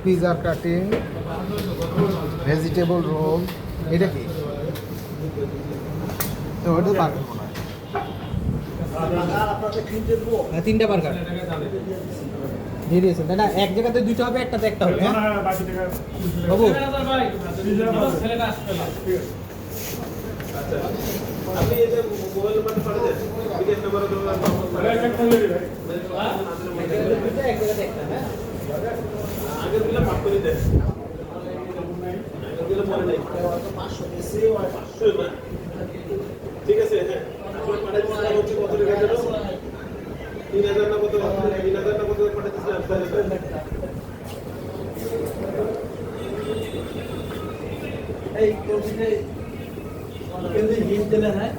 Pizza cutting, vegetable roll, এটা কি? তো ওটা বার্গার মনে হয়। হ্যাঁ, 3টা বার্গার দিয়ে দিয়েছেন তাই না? এক জায়গাতে 2টা হবে, একটাতে একটা হবে। হ্যাঁ বাবু, আপনি এই যে মোবাইল নাম্বারটা পাঠিয়ে দেন, বিকাশ নাম্বারে এক জায়গাতে একটা। হ্যাঁ আগের দিলে মাফ করে দেন, আগের দিলে মনে নেই 500 না, ঠিক আছে। হ্যাঁ আপনি পাঠিয়ে দিচ্ছেন হচ্ছে কত টাকা গেল? 3000 না কত? 3000 না কত পাঠিয়ে দিচ্ছেন? এই কোচিনে কেন্দ্রে হিট দিলে হ্যাঁ